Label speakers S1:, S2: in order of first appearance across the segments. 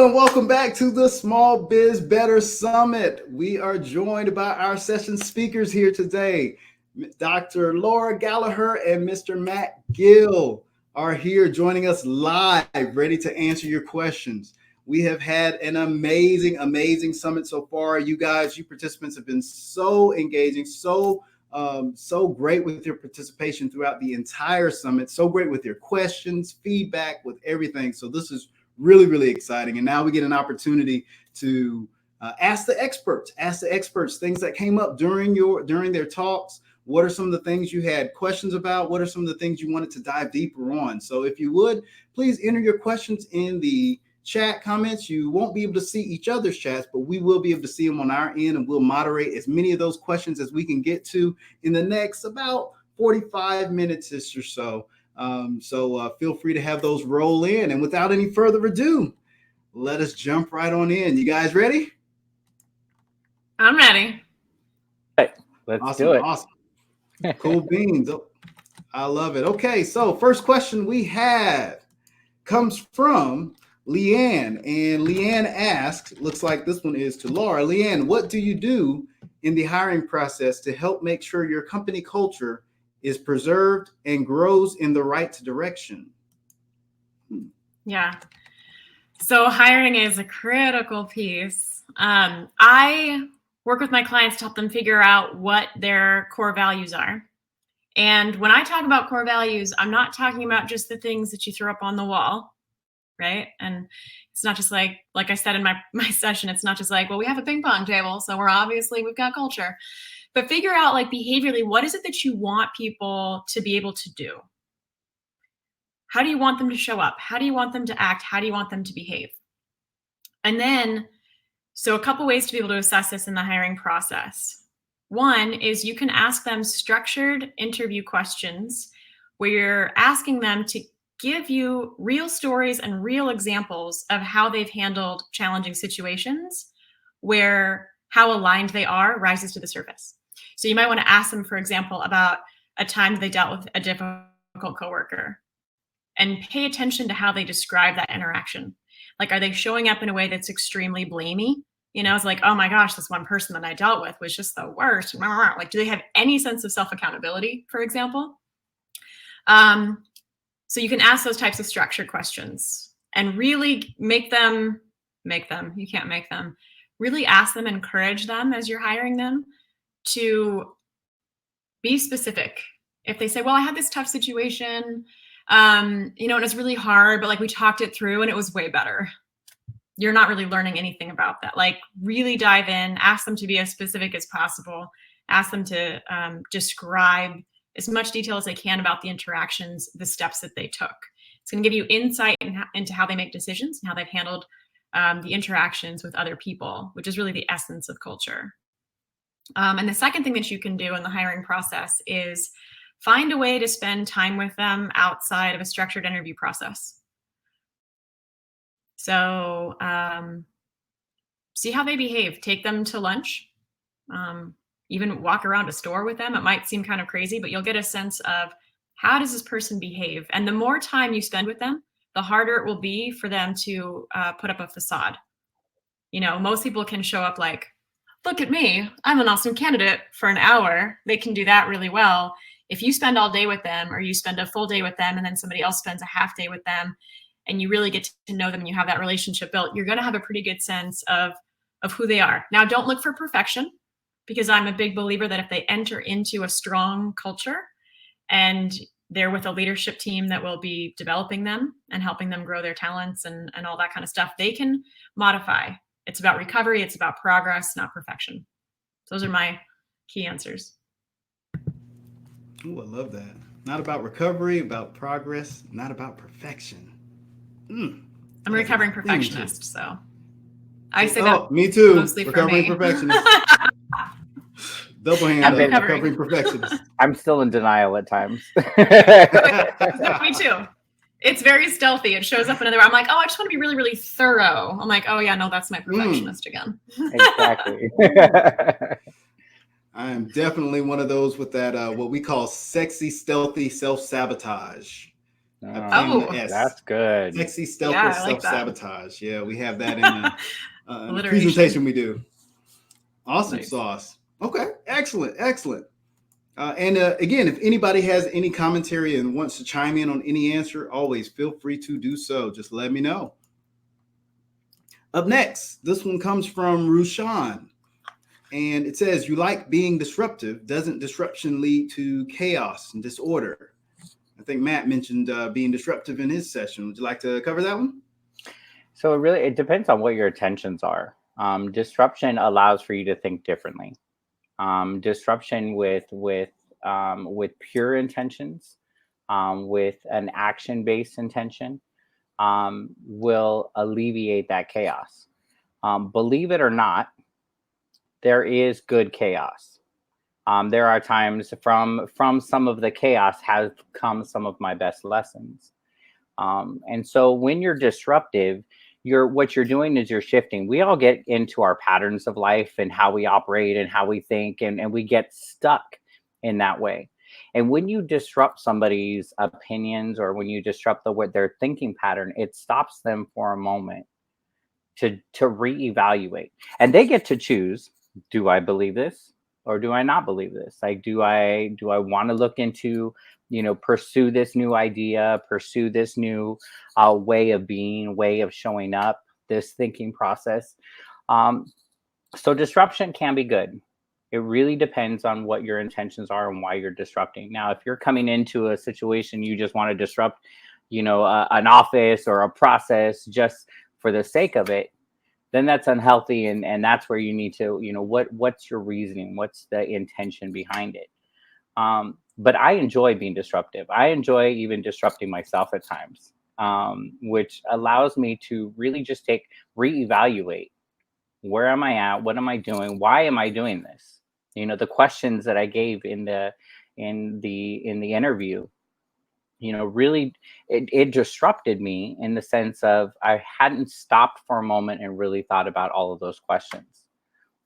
S1: Hello and welcome back to the Small Biz Better Summit. We are joined by our session speakers here today. Dr. Laura Gallagher and Mr. Matt Gill are here joining us live, ready to answer your questions. We have had an amazing summit so far. You guys, you participants have been so engaging, so great with your participation throughout the entire summit, so great with your questions, feedback, with everything. So this is really exciting. And now we get an opportunity to ask the experts things that came up during their talks. What are some of the things you had questions about? What are some of the things you wanted to dive deeper on? So if you would, please enter your questions in the chat comments. You won't be able to see each other's chats, but we will be able to see them on our end, and we'll moderate as many of those questions as we can get to in the next about 45 minutes or so. So feel free to have those roll in. And without any further ado, let us jump right on in. You guys ready?
S2: I'm ready.
S3: Hey, let's do it.
S1: Awesome. Cool beans. I love it. Okay, so first question we have comes from Leanne. And Leanne asks, looks like this one is to Laura. Leanne, what do you do in the hiring process to help make sure your company culture is preserved and grows in the right direction?
S2: Yeah. So hiring is a critical piece. I work with my clients to help them figure out what their core values are. And when I talk about core values, I'm not talking about just the things that you throw up on the wall, right? And it's not just like I said in my session, it's not just like, well, we have a ping pong table, so we've got culture. But figure out, like, behaviorally, what is it that you want people to be able to do? How do you want them to show up? How do you want them to act? How do you want them to behave? And then, so a couple ways to be able to assess this in the hiring process. One is you can ask them structured interview questions where you're asking them to give you real stories and real examples of how they've handled challenging situations where how aligned they are rises to the surface. So you might want to ask them, for example, about a time they dealt with a difficult coworker and pay attention to how they describe that interaction. Like, are they showing up in a way that's extremely blamey? You know, it's like, oh my gosh, this one person that I dealt with was just the worst. Like, do they have any sense of self-accountability, for example? So you can ask those types of structured questions and really make them, you can't make them, really ask them, encourage them as you're hiring them to be specific. If they say, well, I had this tough situation, and it's really hard, but like we talked it through and it was way better. You're not really learning anything about that. Like, really dive in, ask them to be as specific as possible, ask them to describe as much detail as they can about the interactions, the steps that they took. It's going to give you insight into how they make decisions and how they've handled the interactions with other people, which is really the essence of culture. And the second thing that you can do in the hiring process is find a way to spend time with them outside of a structured interview process. So see how they behave. Take them to lunch. Even walk around a store with them. It might seem kind of crazy, but you'll get a sense of how does this person behave? And the more time you spend with them, the harder it will be for them to put up a facade. Most people can show up like, look at me, I'm an awesome candidate for an hour. They can do that really well. If you spend all day with them, or you spend a full day with them, and then somebody else spends a half day with them, and you really get to know them and you have that relationship built, you're going to have a pretty good sense of who they are. Now, don't look for perfection, because I'm a big believer that if they enter into a strong culture and they're with a leadership team that will be developing them and helping them grow their talents and all that kind of stuff, they can modify. It's about recovery. It's about progress, not perfection. Those are my key answers.
S1: Oh, I love that. Not about recovery, about progress, not about perfection.
S2: I'm a recovering perfectionist, so I say that.
S1: Me too.
S2: Mostly
S1: recovering
S2: for me.
S1: Perfectionist. Double hand up, recovering perfectionist.
S3: I'm still in denial at times.
S2: Me too. It's very stealthy. It shows up another way. I'm like, oh, I just want to be really, really thorough. I'm like, oh yeah, no, that's my perfectionist again.
S3: Exactly.
S1: I am definitely one of those with that, what we call sexy, stealthy self-sabotage.
S2: Oh.
S3: That's good.
S1: Sexy, stealthy,
S2: Yeah, I like that.
S1: self-sabotage. Yeah, we have that in the
S2: Alliteration.
S1: presentation we do. Awesome
S2: Nice.
S1: sauce. Okay, excellent. And again, if anybody has any commentary and wants to chime in on any answer, always feel free to do so. Just let me know. Up next, this one comes from Rushan. And it says, you like being disruptive. Doesn't disruption lead to chaos and disorder? I think Matt mentioned being disruptive in his session. Would you like to cover that one?
S3: So it depends on what your intentions are. Disruption allows for you to think differently. Disruption with pure intentions, with an action-based intention, will alleviate that chaos. Believe it or not, there is good chaos. There are times from some of the chaos has come some of my best lessons. And so when you're disruptive, what you're doing is you're shifting. We all get into our patterns of life and how we operate and how we think, and we get stuck in that way. And when you disrupt somebody's opinions, or when you disrupt their thinking pattern, it stops them for a moment to reevaluate. And they get to choose, do I believe this or do I not believe this? Like, do I want to look into, pursue this new idea, pursue this new way of being, way of showing up, this thinking process. So disruption can be good. It really depends on what your intentions are and why you're disrupting. Now, if you're coming into a situation, you just want to disrupt, an office or a process just for the sake of it, then that's unhealthy. And that's where you need to, what's your reasoning? What's the intention behind it? But I enjoy being disruptive. I enjoy even disrupting myself at times, which allows me to really just reevaluate. Where am I at? What am I doing? Why am I doing this? The questions that I gave in the interview, really it disrupted me in the sense of I hadn't stopped for a moment and really thought about all of those questions.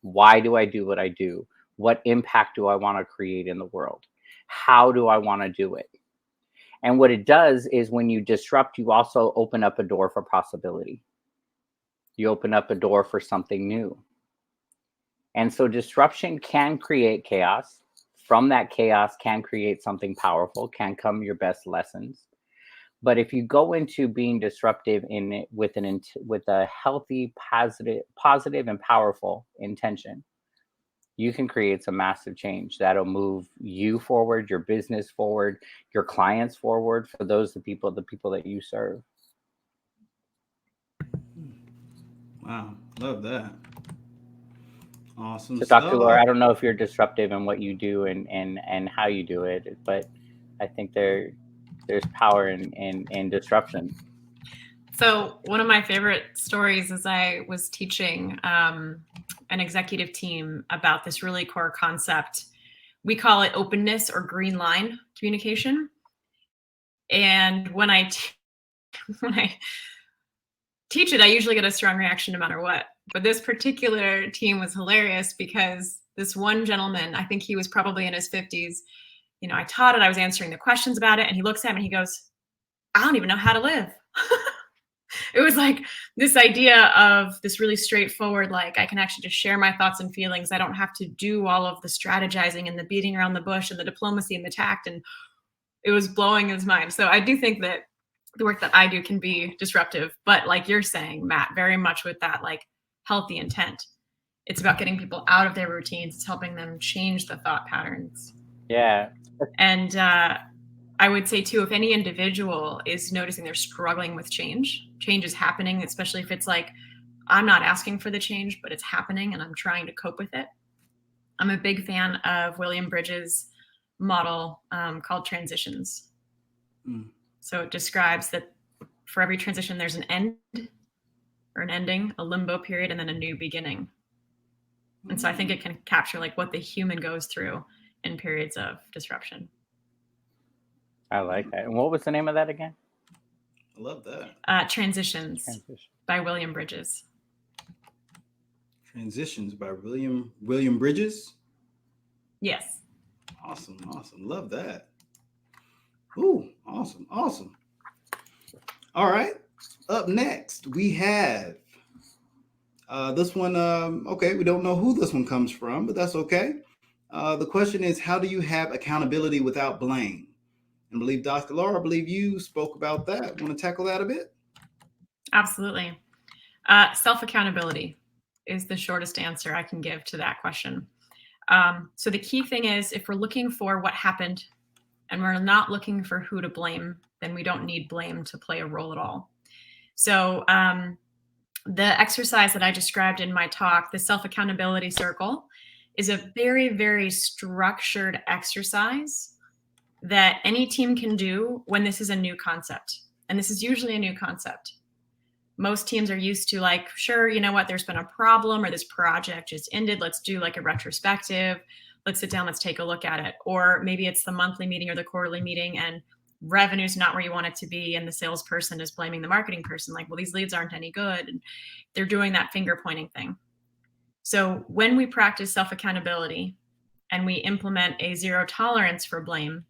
S3: Why do I do what I do? What impact do I want to create in the world? How do I want to do it? And what it does is when you disrupt, you also open up a door for possibility. You open up a door for something new. And so disruption can create chaos. From that chaos can create something powerful, can come your best lessons. But if you go into being disruptive with a healthy, positive and powerful intention, you can create some massive change that'll move you forward, your business forward, your clients forward, for the people that you serve.
S1: Wow, love that. Awesome.
S3: So Dr. Laura, I don't know if you're disruptive in what you do and how you do it, but I think there's power in disruption.
S2: So one of my favorite stories is I was teaching an executive team about this really core concept. We call it openness or green line communication. And when I teach it, I usually get a strong reaction no matter what. But this particular team was hilarious because this one gentleman, I think he was probably in his 50s, I taught it, I was answering the questions about it, and he looks at me and he goes, I don't even know how to live. It was like this idea of this really straightforward, like I can actually just share my thoughts and feelings. I don't have to do all of the strategizing and the beating around the bush and the diplomacy and the tact. And it was blowing his mind. So I do think that the work that I do can be disruptive, but like you're saying, Matt, very much with that like healthy intent. It's about getting people out of their routines. It's helping them change the thought patterns.
S3: Yeah.
S2: And I would say too, if any individual is noticing they're struggling with change is happening, especially if it's like, I'm not asking for the change, but it's happening and I'm trying to cope with it. I'm a big fan of William Bridges' model called transitions. So it describes that for every transition, there's an end or an ending, a limbo period, and then a new beginning. And so I think it can capture like what the human goes through in periods of disruption.
S3: I like that. And what was the name of that again?
S1: I love that.
S2: Transitions by William Bridges.
S1: Transitions by William Bridges?
S2: Yes.
S1: Awesome. Love that. Ooh, awesome. All right. Up next, we have this one. Okay, we don't know who this one comes from, but that's okay. The question is, how do you have accountability without blame? And I believe Dr. Laura, I believe you spoke about that. Want to tackle that a bit?
S2: Absolutely. Self-accountability is the shortest answer I can give to that question. So the key thing is, if we're looking for what happened and we're not looking for who to blame, then we don't need blame to play a role at all. So the exercise that I described in my talk, the self-accountability circle, is a very, very structured exercise that any team can do when this is a new concept. And this is usually a new concept. Most teams are used to like, sure, you know what, there's been a problem or this project just ended. Let's do like a retrospective. Let's sit down, let's take a look at it. Or maybe it's the monthly meeting or the quarterly meeting and revenue's not where you want it to be. And the salesperson is blaming the marketing person. Like, well, these leads aren't any good. And they're doing that finger pointing thing. So when we practice self-accountability and we implement a zero tolerance for blame,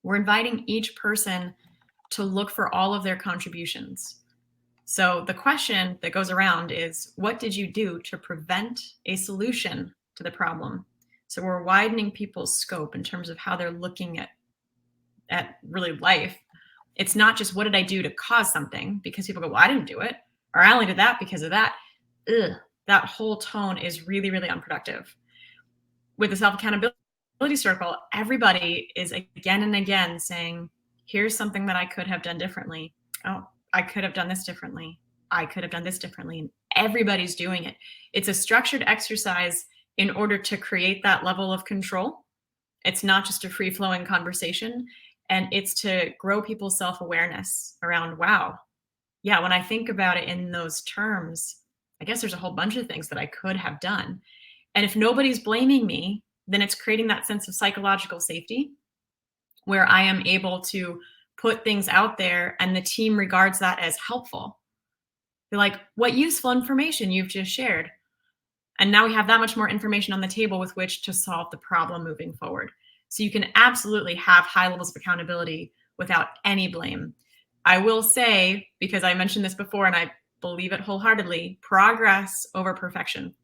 S2: we're inviting each person to look for all of their contributions. So the question that goes around is, what did you do to prevent a solution to the problem? So we're widening people's scope in terms of how they're looking at really life. It's not just what did I do to cause something, because people go, well, I didn't do it, or I only did that because of that. Ugh, that whole tone is really, really unproductive. With the self-accountability circle, everybody is again and again saying, here's something that I could have done differently. Oh, I could have done this differently. I could have done this differently. And everybody's doing it. It's a structured exercise in order to create that level of control. It's not just a free-flowing conversation. And it's to grow people's self-awareness around, wow, yeah, when I think about it in those terms, I guess there's a whole bunch of things that I could have done. And if nobody's blaming me, then it's creating that sense of psychological safety where I am able to put things out there and the team regards that as helpful. They're like, what useful information you've just shared. And now we have that much more information on the table with which to solve the problem moving forward. So you can absolutely have high levels of accountability without any blame. I will say, because I mentioned this before and I believe it wholeheartedly, progress over perfection,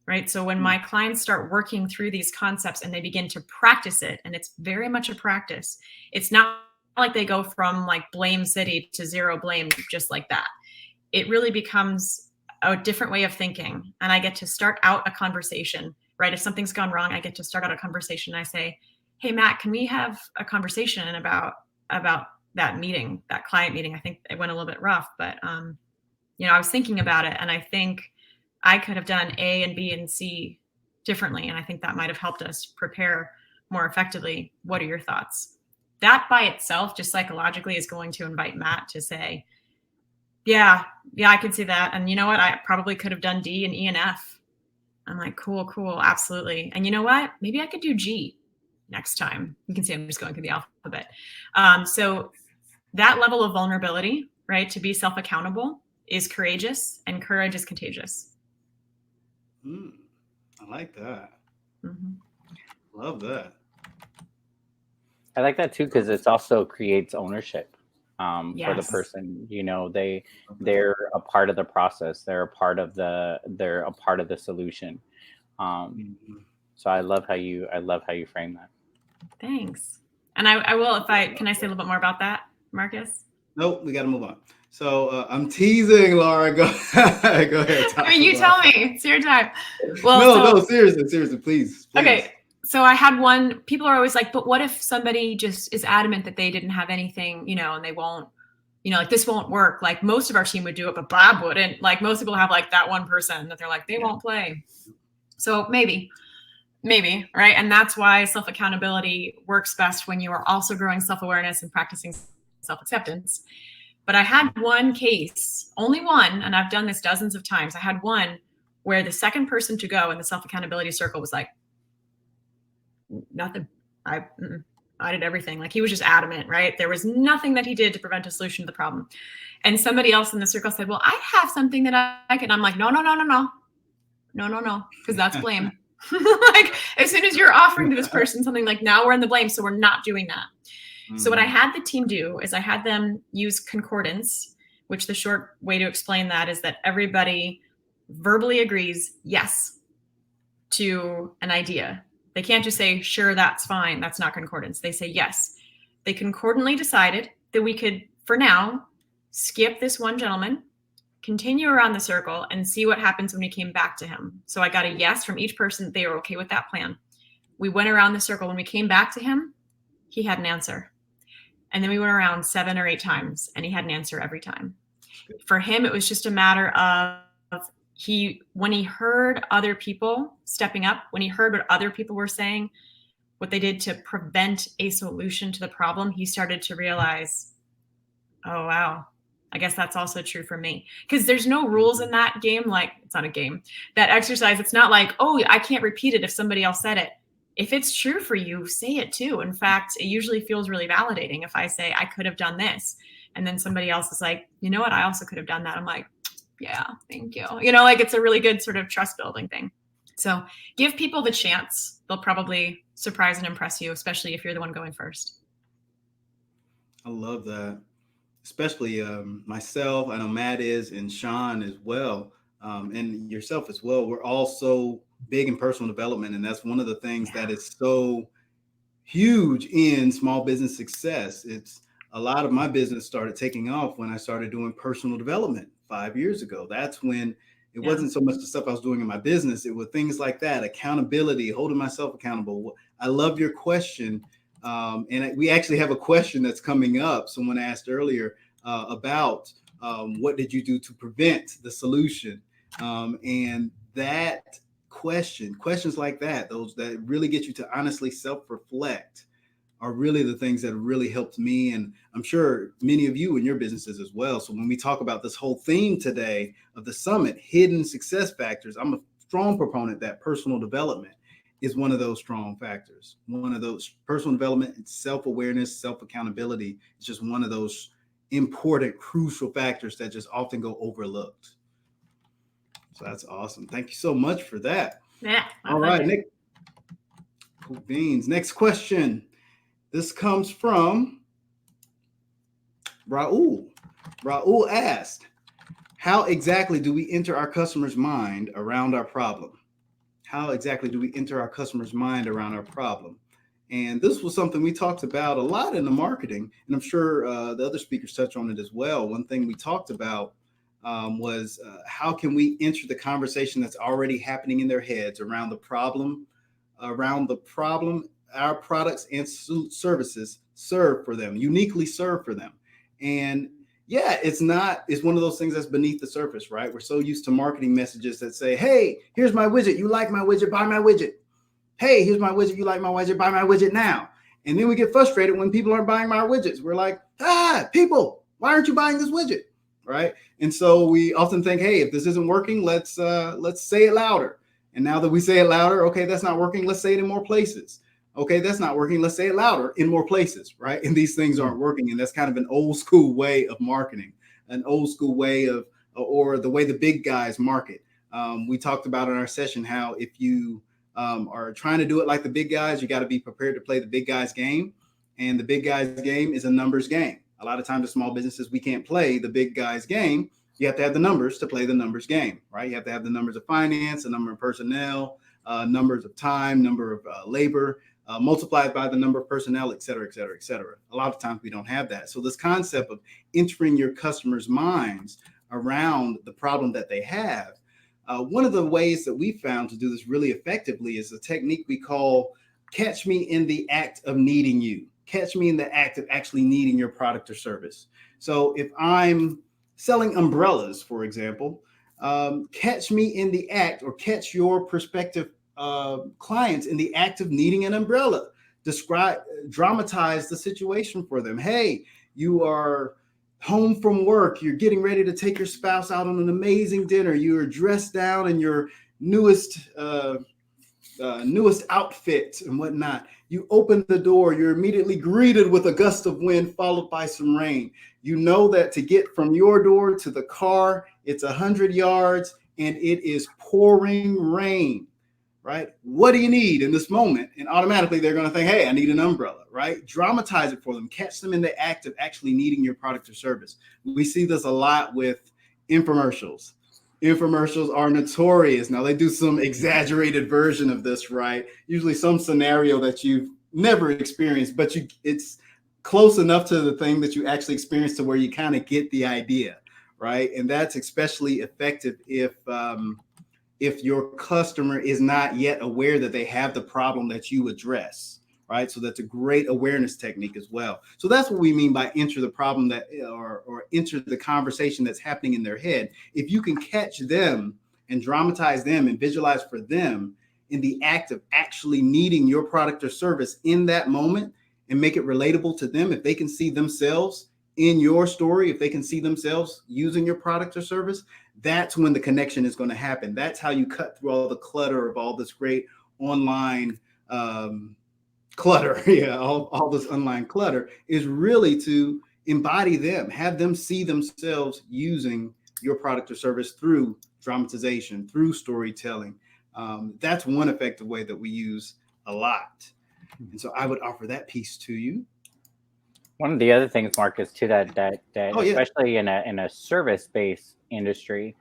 S2: right? So when my clients start working through these concepts and they begin to practice it, and it's very much a practice, it's not like they go from like blame city to zero blame just like that. It really becomes a different way of thinking. And I get to start out a conversation, right? If something's gone wrong, I get to start out a conversation. And I say, hey, Matt, can we have a conversation about that meeting, that client meeting? I think it went a little bit rough, but I was thinking about it and I think I could have done A and B and C differently. And I think that might have helped us prepare more effectively. What are your thoughts? That by itself, just psychologically, is going to invite Matt to say, yeah, I can see that. And you know what? I probably could have done D and E and F. I'm like, cool, absolutely. And you know what? Maybe I could do G next time. You can see I'm just going through the alphabet. So that level of vulnerability, right, to be self-accountable is courageous, and courage is contagious.
S1: I like that.
S2: Mm-hmm.
S1: Love that.
S3: I like that too, because it also creates ownership
S2: Yes.
S3: for the person. They're a part of the process. They're a part of the solution. So I love how you frame that.
S2: Thanks. And I will, can I say a little bit more about that, Marcus?
S1: Nope, we got to move on. So I'm teasing, Laura. Go ahead.
S2: I mean, you tell me. It's your time. Well,
S1: no, seriously, please.
S2: Okay. So I had one, people are always like, but what if somebody just is adamant that they didn't have anything, and they won't, like this won't work. Like most of our team would do it, but Bob wouldn't. Like most people have like that one person that they're like, they won't play. So maybe, right? And that's why self-accountability works best when you are also growing self-awareness and practicing self-acceptance. But I had one case, only one, and I've done this dozens of times. I had one where the second person to go in the self-accountability circle was like, nothing. I did everything. Like he was just adamant, right? There was nothing that he did to prevent a solution to the problem. And somebody else in the circle said, well, I have something that I can. I'm like, no, because that's blame. Like as soon as you're offering to this person something, like now we're in the blame. So we're not doing that. So what I had the team do is I had them use concordance, which the short way to explain that is that everybody verbally agrees yes to an idea. They can't just say, sure, that's fine. That's not concordance. They say yes. They concordantly decided that we could, for now, skip this one gentleman, continue around the circle, and see what happens when we came back to him. So I got a yes from each person. They were okay with that plan. We went around the circle. When we came back to him, he had an answer. And then we went around 7 or 8 times, and he had an answer every time. For him, it was just a matter of when he heard other people stepping up, when he heard what other people were saying, what they did to prevent a solution to the problem, he started to realize, oh, wow, I guess that's also true for me. Because there's no rules in that game. Like, it's not a game. That exercise, it's not like, oh, I can't repeat it if somebody else said it. If it's true for you, say it too. In fact, it usually feels really validating if I say, I could have done this. And then somebody else is like, you know what? I also could have done that. I'm like, yeah, thank you. You know, like it's a really good sort of trust building thing. So give people the chance. They'll probably surprise and impress you, especially if you're the one going first.
S1: I love that. Especially myself, I know Matt is, and Sean as well, and yourself as well. We're all so big in personal development. And that's one of the things that is so huge in small business success. It's a lot of my business started taking off when I started doing personal development 5 years ago. That's when it wasn't so much the stuff I was doing in my business. It was things like that, accountability, holding myself accountable. I love your question. And we actually have a question that's coming up. Someone asked earlier about what did you do to prevent the solution? And that questions like that, those that really get you to honestly self-reflect, are really the things that really helped me. And I'm sure many of you in your businesses as well. So when we talk about this whole theme today of the summit, hidden success factors, I'm a strong proponent that personal development is one of those strong factors. One of those personal development and self-awareness, self-accountability is just one of those important, crucial factors that just often go overlooked. So that's awesome. Thank you so much for that.
S2: Yeah.
S1: All right, Nick. Cool beans. Next question. This comes from Raul. Raul asked, how exactly do we enter our customer's mind around our problem? How exactly do we enter our customer's mind around our problem? And this was something we talked about a lot in the marketing, and I'm sure the other speakers touch on it as well. One thing we talked about was how can we enter the conversation that's already happening in their heads around the problem our products and services serve for them, uniquely serve for them. And yeah, it's one of those things that's beneath the surface, right? We're so used to marketing messages that say, hey, here's my widget. You like my widget, buy my widget. Hey, here's my widget. You like my widget, buy my widget now. And then we get frustrated when people aren't buying my widgets. We're like, people, why aren't you buying this widget? Right. And so we often think, hey, if this isn't working, let's say it louder. And now that we say it louder, okay, that's not working. Let's say it in more places. Okay, that's not working. Let's say it louder in more places, right? And these things aren't working. And that's kind of an old school way of marketing, an old school way of, or the way the big guys market. We talked about in our session how if you are trying to do it like the big guys, you got to be prepared to play the big guys game. And the big guys game is a numbers game. A lot of times, as small businesses, we can't play the big guys game. You have to have the numbers to play the numbers game, right? You have to have the numbers of finance, the number of personnel, numbers of time, number of labor, multiplied by the number of personnel, et cetera, et cetera, et cetera. A lot of times we don't have that. So this concept of entering your customers' minds around the problem that they have, one of the ways that we found to do this really effectively is a technique we call catch me in the act of needing you. Catch me in the act of actually needing your product or service. So if I'm selling umbrellas, for example, catch me in the act, or catch your prospective clients in the act of needing an umbrella. Dramatize the situation for them. Hey, you are home from work. You're getting ready to take your spouse out on an amazing dinner. You're dressed down in your newest outfit and whatnot. You open the door. You're immediately greeted with a gust of wind followed by some rain. You know that to get from your door to the car, it's 100 yards and it is pouring rain. right? What do you need in this moment? And automatically they're going to think, hey, I need an umbrella, right? Dramatize it for them. Catch them in the act of actually needing your product or service. We see this a lot with infomercials. Infomercials are notorious. Now they do some exaggerated version of this, right? Usually some scenario that you've never experienced, but it's close enough to the thing that you actually experienced to where you kind of get the idea, right? And that's especially effective if your customer is not yet aware that they have the problem that you address, right? So that's a great awareness technique as well. So that's what we mean by enter the problem that, or enter the conversation that's happening in their head. If you can catch them and dramatize them and visualize for them in the act of actually needing your product or service in that moment and make it relatable to them, if they can see themselves in your story, if they can see themselves using your product or service, that's when the connection is going to happen. That's how you cut through all the clutter of all this great online clutter. Yeah, all this online clutter is really to embody them, have them see themselves using your product or service through dramatization, through storytelling. That's one effective way that we use a lot. And so I would offer that piece to you.
S3: One of the other things, Marcus, too, that
S1: Oh, yeah.
S3: especially in a service-based industry,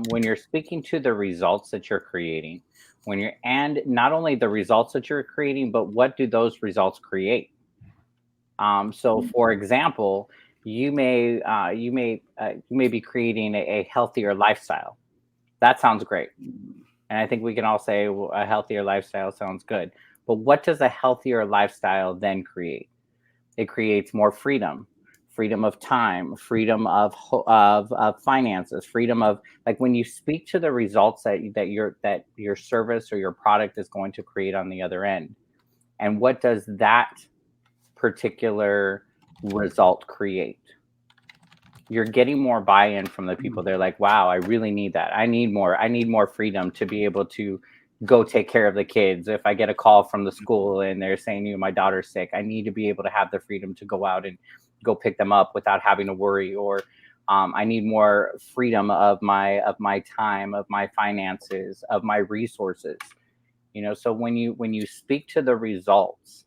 S3: when you're speaking to the results that you're creating, and not only the results that you're creating, but what do those results create? So, for example, you may be creating a healthier lifestyle. That sounds great, and I think we can all say a healthier lifestyle sounds good. But what does a healthier lifestyle then create? It creates more freedom of time, freedom of finances, freedom of, like, when you speak to the results that your service or your product is going to create on the other end. And what does that particular result create? You're getting more buy-in from the people. They're like, wow, I really need that. I need more freedom to be able to go take care of the kids. If I get a call from the school and they're saying, my daughter's sick, I need to be able to have the freedom to go out and go pick them up without having to worry. Or I need more freedom of my time, of my finances, of my resources. So when you speak to the results,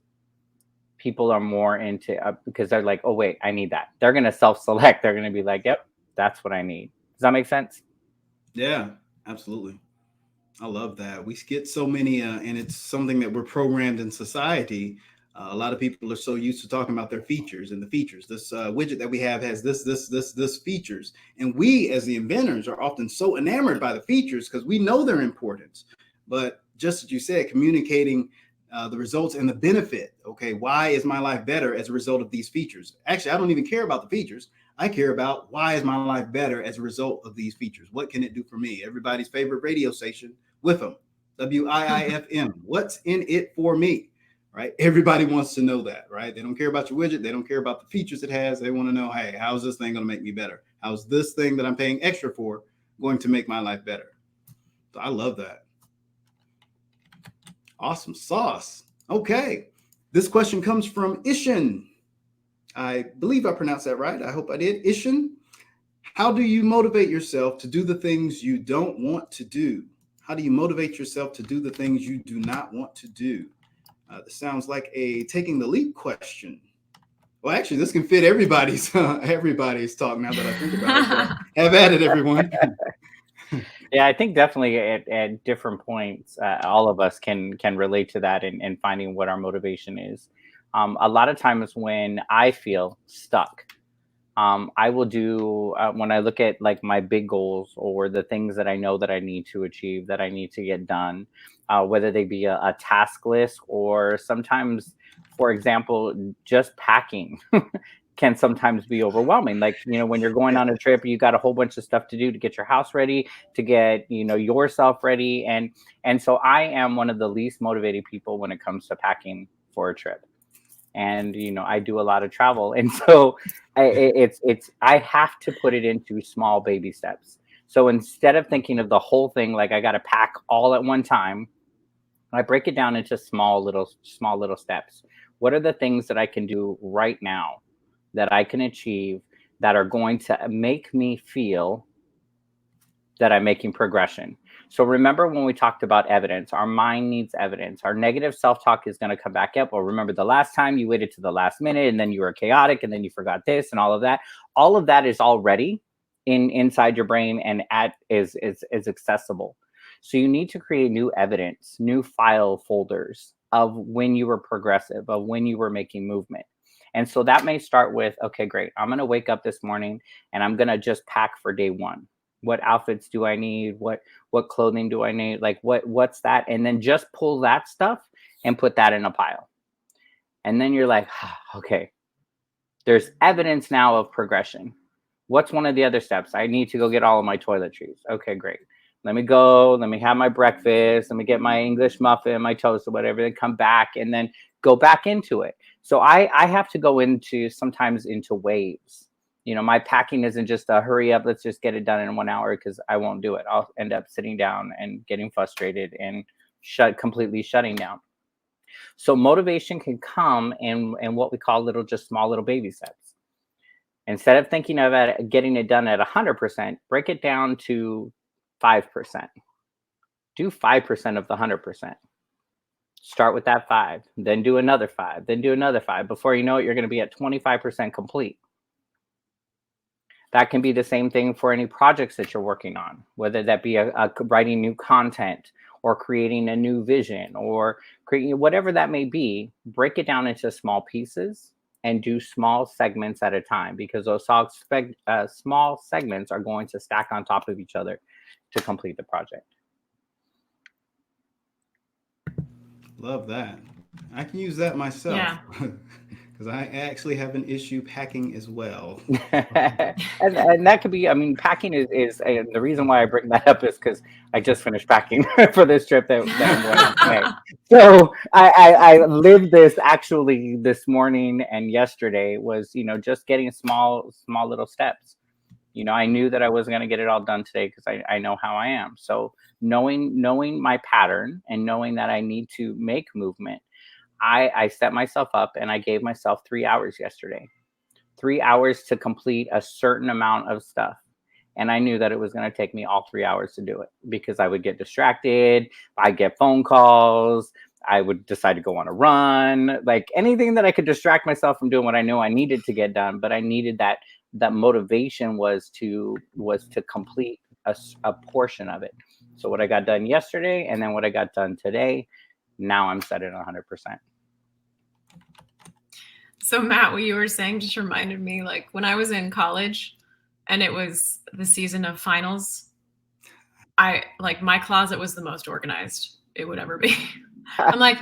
S3: people are more into, because they're like, oh wait, I need that. They're going to self-select. They're going to be like, yep, that's what I need. Does that make sense?
S1: Yeah, absolutely. I love that. We get so many, and it's something that we're programmed in society. A lot of people are so used to talking about their features and the features. This widget that we have has this features. And we, as the inventors, are often so enamored by the features because we know their importance. But just as you said, communicating the results and the benefit. Okay, why is my life better as a result of these features? Actually, I don't even care about the features. I care about why is my life better as a result of these features? What can it do for me? Everybody's favorite radio station, WIFM, WIIFM. What's in it for me? Right? Everybody wants to know that, right? They don't care about your widget. They don't care about the features it has. They want to know, hey, how's this thing going to make me better? How's this thing that I'm paying extra for going to make my life better? So I love that. Awesome sauce. Okay. This question comes from Ishan. I believe I pronounced that right. I hope I did. Ishan, how do you motivate yourself to do the things you don't want to do? How do you motivate yourself to do the things you do not want to do? This sounds like a taking the leap question. Well, actually, this can fit everybody's talk now that I think about it. Have at it, everyone.
S3: Yeah, I think definitely at different points, all of us can relate to that and finding what our motivation is. A lot of times when I feel stuck, I will do, when I look at like my big goals or the things that I know that I need to achieve, that I need to get done, whether they be a task list or sometimes, for example, just packing can sometimes be overwhelming. Like, when you're going on a trip, you got a whole bunch of stuff to do to get your house ready, to get, yourself ready. And so I am one of the least motivated people when it comes to packing for a trip. And, I do a lot of travel. And so I have to put it into small baby steps. So instead of thinking of the whole thing, like I got to pack all at one time, I break it down into small little steps. What are the things that I can do right now that I can achieve that are going to make me feel that I'm making progression. So remember when we talked about evidence, our mind needs evidence. Our negative self-talk is going to come back up. Or remember the last time you waited to the last minute and then you were chaotic and then you forgot this and all of that. All of that is already inside your brain and is accessible. So you need to create new evidence, new file folders of when you were progressive, of when you were making movement. And so that may start with, okay, great. I'm going to wake up this morning and I'm going to just pack for day one. What outfits do I need? What clothing do I need? Like what's that? And then just pull that stuff and put that in a pile. And then you're like, okay, there's evidence now of progression. What's one of the other steps? I need to go get all of my toiletries. Okay, great. Let me go. Let me have my breakfast. Let me get my English muffin, my toast or whatever, then come back and then go back into it. So I have to go sometimes into waves. You know, my packing isn't just a hurry up, let's just get it done in 1 hour, because I won't do it. I'll end up sitting down and getting frustrated and completely shutting down. So motivation can come in what we call small little baby steps. Instead of thinking of getting it done at 100%, break it down to 5%. Do 5% of the 100%. Start with that 5, then do another 5, then do another 5. Before you know it, you're going to be at 25% complete. That can be the same thing for any projects that you're working on, whether that be writing new content or creating a new vision or creating whatever that may be. Break it down into small pieces and do small segments at a time, because those small segments are going to stack on top of each other to complete the project.
S1: Love that. I can use that myself.
S2: Yeah.
S1: Because I actually have an issue packing as well.
S3: and that could be, I mean, packing is and the reason why I bring that up is because I just finished packing for this trip that I'm going on today. So I lived this actually this morning, and yesterday was, just getting small little steps. I knew that I wasn't going to get it all done today because I know how I am. So knowing my pattern and knowing that I need to make movement, I set myself up and I gave myself 3 hours yesterday, 3 hours to complete a certain amount of stuff. And I knew that it was going to take me all 3 hours to do it, because I would get distracted. I'd get phone calls. I would decide to go on a run, like anything that I could distract myself from doing what I knew I needed to get done. But I needed that motivation was to complete a portion of it. So what I got done yesterday and then what I got done today, now I'm set at 100%.
S2: So Matt, what you were saying just reminded me, like when I was in college and it was the season of finals, my closet was the most organized it would ever be. I'm like,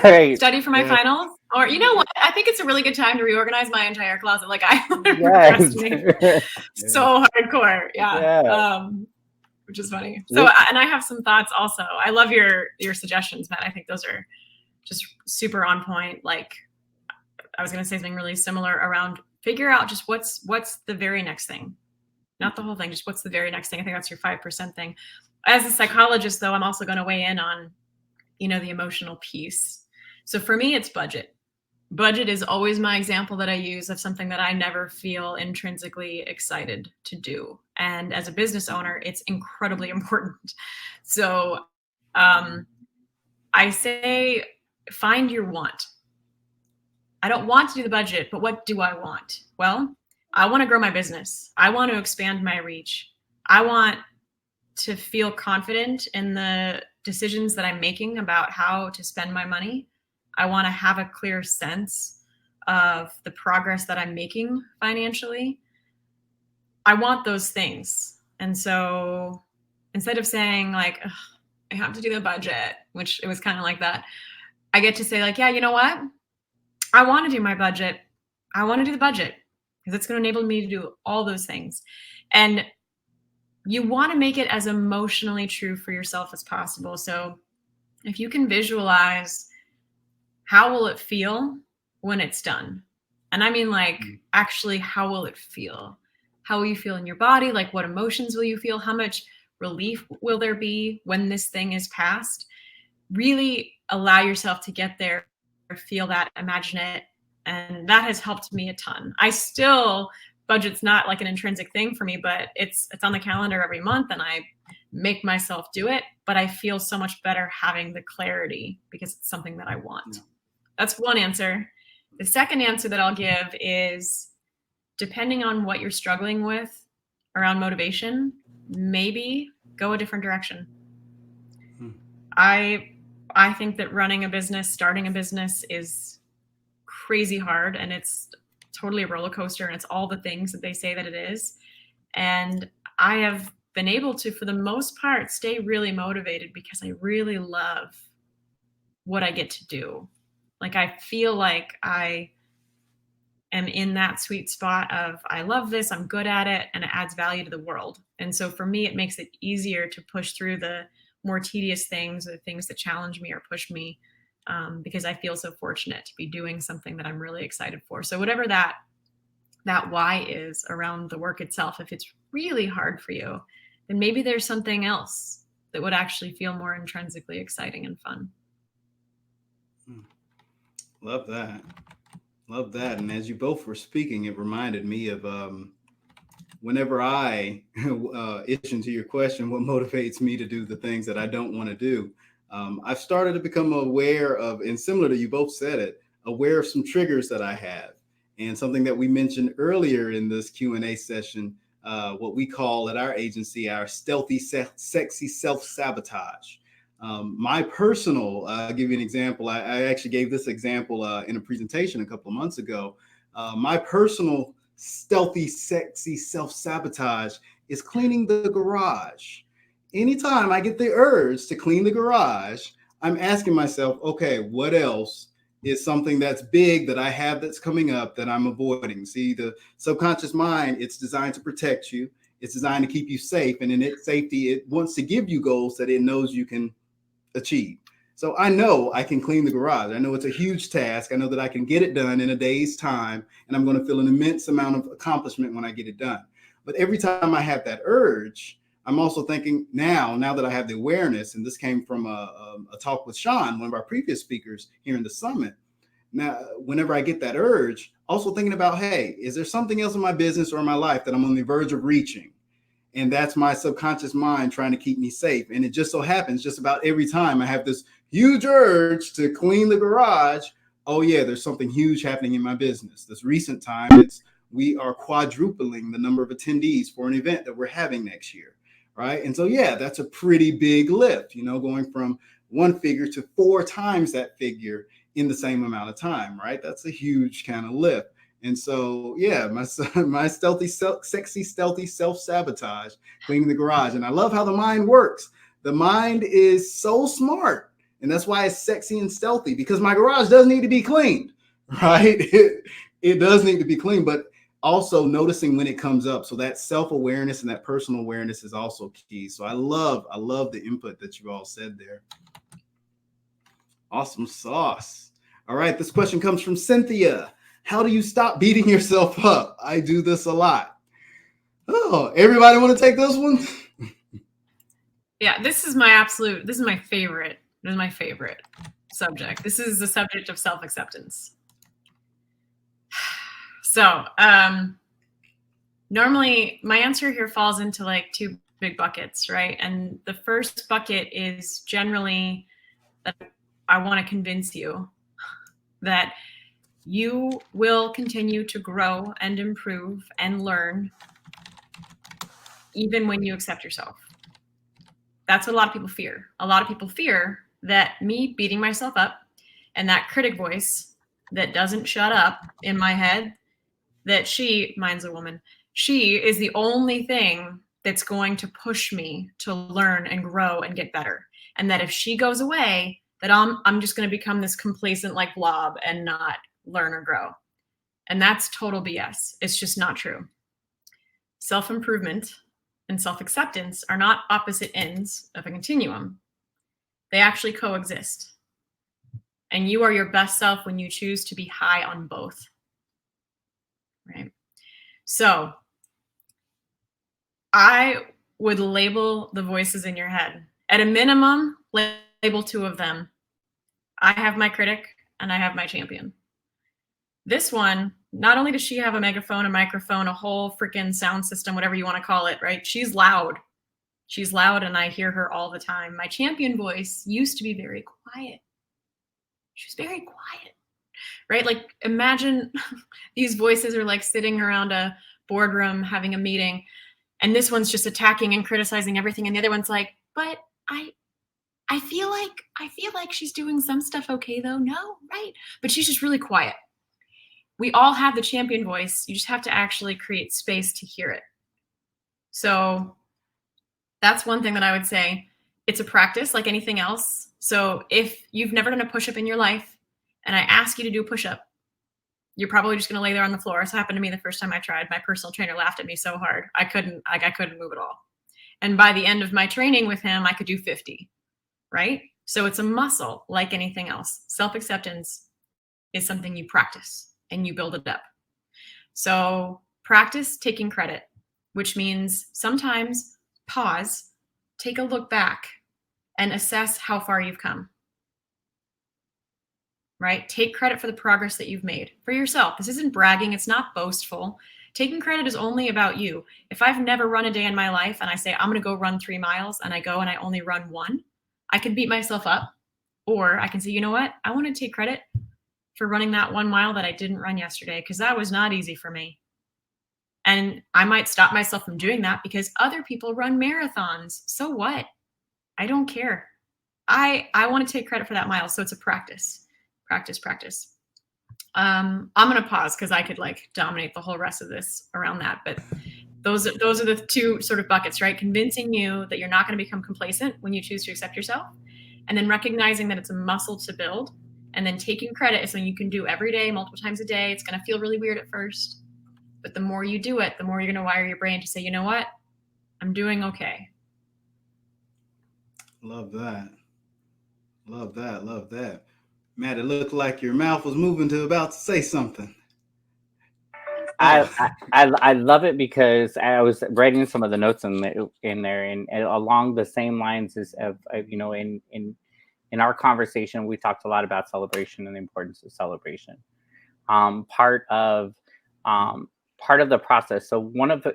S3: right.
S2: Study for my finals? Or you know what? I think it's a really good time to reorganize my entire closet. Like I
S3: Yes.
S2: so hardcore. Yeah. Which is funny. So, and I have some thoughts also. I love your suggestions, Matt. I think those are just super on point. Like I was going to say something really similar around figure out just what's the very next thing, not the whole thing, just what's the very next thing. I think that's your 5% thing. As a psychologist though, I'm also going to weigh in on, the emotional piece. So for me, it's budget. Budget is always my example that I use of something that I never feel intrinsically excited to do. And as a business owner, it's incredibly important. So I say, find your want. I don't want to do the budget, but what do I want? Well, I want to grow my business. I want to expand my reach. I want to feel confident in the decisions that I'm making about how to spend my money. I want to have a clear sense of the progress that I'm making financially. I want those things. And so instead of saying like, I have to do the budget, which it was kind of like that, I get to say like, yeah, you know what? I want to do my budget. I want to do the budget because it's going to enable me to do all those things. And you want to make it as emotionally true for yourself as possible. So if you can visualize how will it feel when it's done? And I mean like actually how will it feel? How will you feel in your body? Like what emotions will you feel? How much relief will there be when this thing is passed? Really allow yourself to get there, feel that, imagine it. And that has helped me a ton. I still budget's not like an intrinsic thing for me, but it's on the calendar every month and I make myself do it. But I feel so much better having the clarity because it's something that I want.
S1: Yeah.
S2: That's one answer. The second answer that I'll give is, depending on what you're struggling with around motivation, maybe go a different direction. I think that running a business, starting a business is crazy hard, and it's totally a roller coaster, and it's all the things that they say that it is. And I have been able to, for the most part, stay really motivated because I really love what I get to do. Like, I feel like I am in that sweet spot of, I love this, I'm good at it, and it adds value to the world. And so for me, it makes it easier to push through the more tedious things or the things that challenge me or push me, because I feel so fortunate to be doing something that I'm really excited for. So whatever that why is around the work itself, if it's really hard for you, then maybe there's something else that would actually feel more intrinsically exciting and fun.
S1: Love that. Love that. And as you both were speaking, it reminded me of whenever I itch into your question, what motivates me to do the things that I don't want to do? I've started to become aware of, and similar to you both said it, aware of some triggers that I have. And something that we mentioned earlier in this Q&A session, what we call at our agency, our stealthy, sexy self-sabotage. My personal, I'll give you an example. I actually gave this example in a presentation a couple of months ago. My personal stealthy, sexy self-sabotage is cleaning the garage. Anytime I get the urge to clean the garage, I'm asking myself, okay, what else is something that's big that I have that's coming up that I'm avoiding? See, the subconscious mind, it's designed to protect you. It's designed to keep you safe. And in its safety, it wants to give you goals that it knows you can achieve. So I know I can clean the garage. I know it's a huge task. I know that I can get it done in a day's time, and I'm going to feel an immense amount of accomplishment when I get it done. But every time I have that urge, I'm also thinking now that I have the awareness, and this came from a talk with Sean, one of our previous speakers here in the summit. Now, whenever I get that urge, also thinking about, hey, is there something else in my business or in my life that I'm on the verge of reaching? And that's my subconscious mind trying to keep me safe. And it just so happens just about every time I have this huge urge to clean the garage, oh yeah, there's something huge happening in my business. This recent time, we are quadrupling the number of attendees for an event that we're having next year, right? And so yeah, that's a pretty big lift, going from one figure to 4 times that figure in the same amount of time, right? That's a huge kind of lift. And so, yeah, my sexy, stealthy self-sabotage, cleaning the garage. And I love how the mind works. The mind is so smart. And that's why it's sexy and stealthy, because my garage does need to be cleaned, right? It does need to be cleaned, but also noticing when it comes up. So that self-awareness and that personal awareness is also key. So I love the input that you all said there. Awesome sauce. All right, this question comes from Cynthia. How do you stop beating yourself up? I do this a lot. Oh, everybody want to take this one?
S2: Yeah, this is my favorite. This is my favorite subject. This is the subject of self-acceptance. So, normally my answer here falls into like 2 big buckets, right? And the first bucket is generally that I want to convince you that you will continue to grow and improve and learn even when you accept yourself. That's what a lot of people fear. A lot of people fear that me beating myself up and that critic voice that doesn't shut up in my head, that mine's a woman, she is the only thing that's going to push me to learn and grow and get better. And that if she goes away, that I'm just going to become this complacent like blob and not learn or grow. And that's total BS. It's just not true. Self-improvement and self-acceptance are not opposite ends of a continuum. They actually coexist. And you are your best self when you choose to be high on both. Right? So I would label the voices in your head. At a minimum, label 2 of them. I have my critic and I have my champion. This one, not only does she have a megaphone, a microphone, a whole freaking sound system, whatever you want to call it, right? She's loud. She's loud and I hear her all the time. My champion voice used to be very quiet. She was very quiet, right? Like imagine these voices are like sitting around a boardroom having a meeting and this one's just attacking and criticizing everything. And the other one's like, but I feel like she's doing some stuff okay though. No, right? But she's just really quiet. We all have the champion voice. You just have to actually create space to hear it. So that's one thing that I would say. It's a practice like anything else. So if you've never done a push-up in your life and I ask you to do a push-up, you're probably just going to lay there on the floor. This happened to me the first time I tried. My personal trainer laughed at me so hard. I couldn't move at all. And by the end of my training with him, I could do 50, right? So it's a muscle like anything else. Self-acceptance is something you practice and you build it up. So practice taking credit, which means sometimes pause, take a look back and assess how far you've come, right? Take credit for the progress that you've made for yourself. This isn't bragging. It's not boastful. Taking credit is only about you. If I've never run a day in my life and I say, I'm going to go run 3 miles and I go and I only run 1, I can beat myself up. Or I can say, you know what? I want to take credit for running that 1 mile that I didn't run yesterday because that was not easy for me. And I might stop myself from doing that because other people run marathons. So what? I don't care. I want to take credit for that mile. So it's a practice. I'm going to pause because I could like dominate the whole rest of this around that. But those are the 2 sort of buckets, right? Convincing you that you're not going to become complacent when you choose to accept yourself. And then recognizing that it's a muscle to build. And then taking credit is something you can do every day, multiple times a day. It's going to feel really weird at first. But the more you do it, the more you're going to wire your brain to say, you know what? I'm doing okay.
S1: Love that. Love that. Love that. Matt, it looked like your mouth was moving to about to say something.
S3: I love it because I was writing some of the notes in there, and along the same lines as of you know, in our conversation, we talked a lot about celebration and the importance of celebration. Part of the process. So one of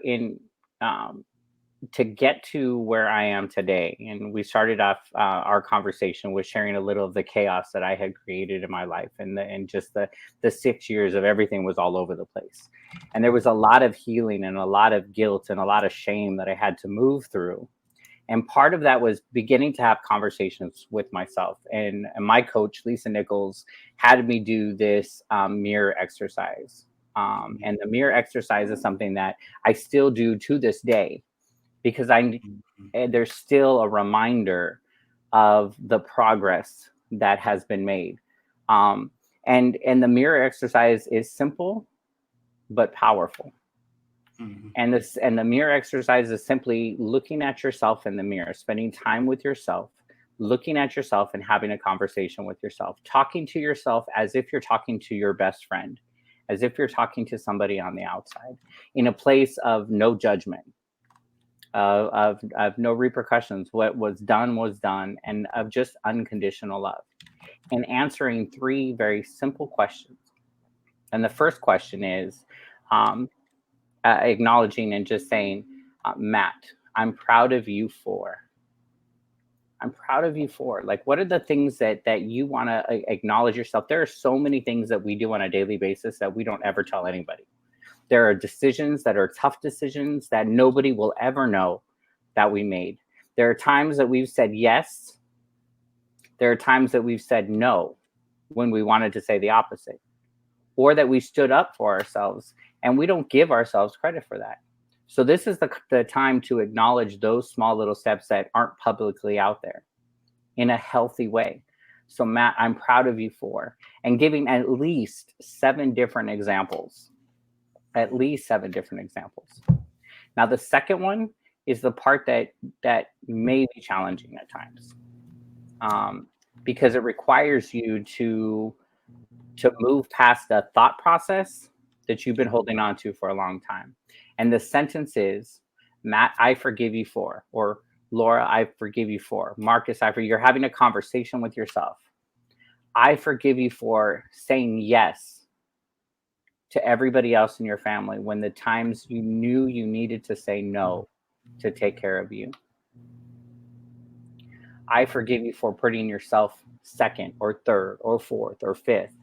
S3: to get to where I am today, and we started off our conversation with sharing a little of the chaos that I had created in my life, and just the 6 years of everything was all over the place, and there was a lot of healing and a lot of guilt and a lot of shame that I had to move through. And part of that was beginning to have conversations with myself. And my coach, Lisa Nichols, had me do this mirror exercise. And the mirror exercise is something that I still do to this day, because there's still a reminder of the progress that has been made. And the mirror exercise is simple, but powerful. Mm-hmm. And the mirror exercise is simply looking at yourself in the mirror, spending time with yourself, looking at yourself and having a conversation with yourself, talking to yourself as if you're talking to your best friend, as if you're talking to somebody on the outside, in a place of no judgment, of no repercussions. What was done, and of just unconditional love, and answering 3 very simple questions. And the first question is, acknowledging and just saying, Matt, I'm proud of you for. Like, what are the things that you want to acknowledge yourself? There are so many things that we do on a daily basis that we don't ever tell anybody. There are decisions that are tough decisions that nobody will ever know that we made. There are times that we've said yes. There are times that we've said no when we wanted to say the opposite, or that we stood up for ourselves, and we don't give ourselves credit for that. So this is the time to acknowledge those small little steps that aren't publicly out there in a healthy way. So Matt, I'm proud of you for, and giving at least 7 different examples. Now the second one is the part that may be challenging at times, because it requires you to move past the thought process that you've been holding on to for a long time. And the sentence is, Matt, I forgive you for, or Laura, I forgive you for, Marcus, you're having a conversation with yourself. I forgive you for saying yes to everybody else in your family when the times you knew you needed to say no to take care of you. I forgive you for putting yourself second or third or fourth or fifth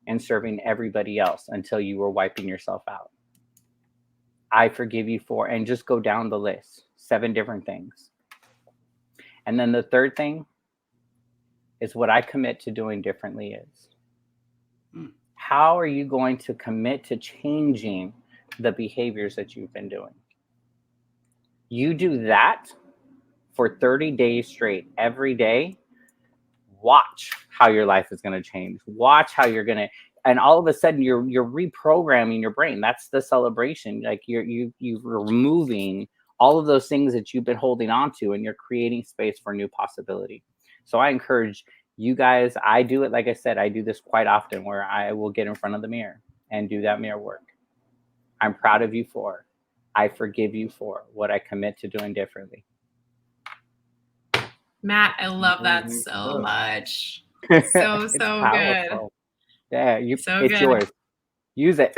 S3: and serving everybody else until you were wiping yourself out. I forgive you for, and just go down the list, 7 different things. And then the third thing is what I commit to doing differently is. How are you going to commit to changing the behaviors that you've been doing? You do that for 30 days straight, every day. Watch how your life is going to change. Watch how you're going to, and all of a sudden you're reprogramming your brain. That's the celebration. Like you're removing all of those things that you've been holding on to, and you're creating space for new possibility. So I encourage you guys, I do it, like I said, I do this quite often where I will get in front of the mirror and do that mirror work. I'm proud of you for, I forgive you for what I commit to doing differently.
S2: Matt, I love that so much. So good.
S3: Yeah, it's
S2: good.
S3: yours. Use it.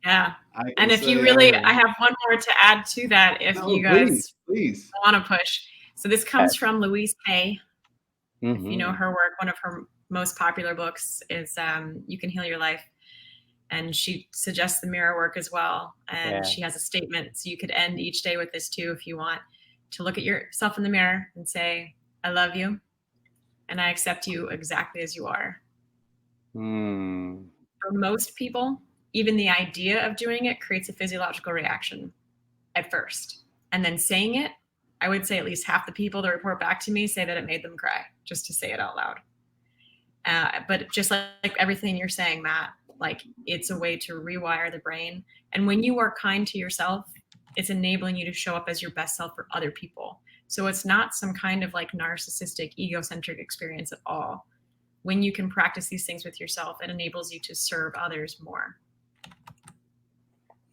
S2: Yeah. And if you really, I have one more to add to that if you guys
S1: please
S2: want to push. So this comes from Louise Hay.
S3: Mm-hmm.
S2: If you know her work, one of her most popular books is You Can Heal Your Life. And she suggests the mirror work as well. And she has a statement. So you could end each day with this too, if you want, to look at yourself in the mirror and say, I love you. And I accept you exactly as you are. For most people, even the idea of doing it creates a physiological reaction at first. And then saying it, I would say at least half the people that report back to me say that it made them cry just to say it out loud. But just like everything you're saying, Matt, like it's a way to rewire the brain. And when you are kind to yourself, it's enabling you to show up as your best self for other people. So it's not some kind of like narcissistic, egocentric experience at all. When you can practice these things with yourself, it enables you to serve others more.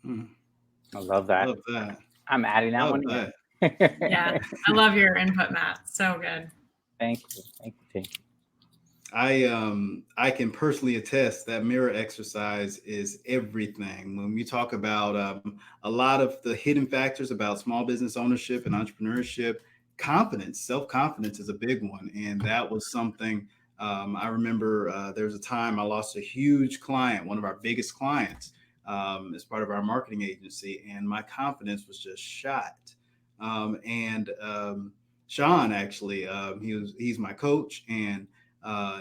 S3: I love that.
S1: Love that.
S3: I'm adding that one in.
S2: Yeah, I love your input, Matt. So good.
S3: Thank you.
S1: I can personally attest that mirror exercise is everything. When we talk about a lot of the hidden factors about small business ownership and entrepreneurship, confidence, self-confidence is a big one. And that was something I remember there was a time I lost a huge client, one of our biggest clients, as part of our marketing agency. And my confidence was just shot. Sean, actually, he's my coach, and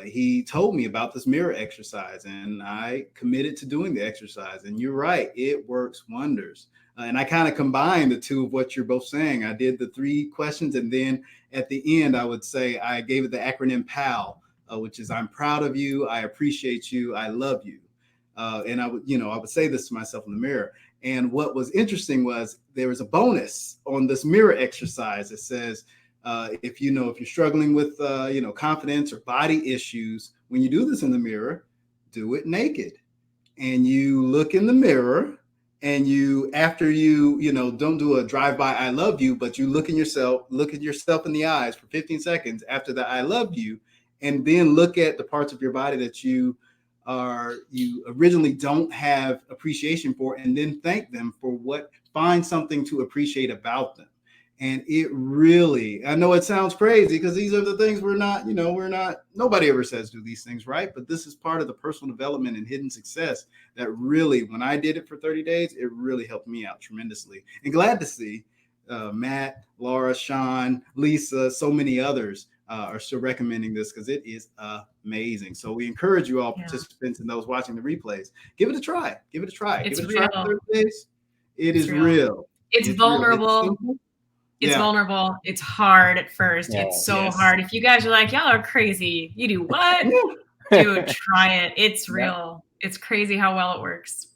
S1: he told me about this mirror exercise, and I committed to doing the exercise. And you're right, it works wonders. And I kind of combined the two of what you're both saying. I did the 3 questions, and then at the end, I would say I gave it the acronym PAL, which is I'm proud of you, I appreciate you, I love you. And I would say this to myself in the mirror. And what was interesting was there was a bonus on this mirror exercise that says, if you're struggling with, confidence or body issues, when you do this in the mirror, do it naked. And you look in the mirror, and after you don't do a drive-by I love you, but you look at yourself in the eyes for 15 seconds after the I love you, and then look at the parts of your body that you originally don't have appreciation for, and then thank them for find something to appreciate about them. And it really, I know it sounds crazy because these are the things nobody ever says do these things, right? But this is part of the personal development and hidden success that really, when I did it for 30 days, it really helped me out tremendously. And glad to see Matt, Laura, Sean, Lisa, so many others are still recommending this because it is amazing. So we encourage you all participants and those watching the replays, give it a try. Give it a try.
S2: It's
S1: give it a
S2: real.
S1: try for 30 days. It's real.
S2: It's vulnerable. It's vulnerable. It's hard at first. Yeah, it's so hard. If you guys are like, y'all are crazy, you do what? Dude, try it. It's real. It's crazy how well it works.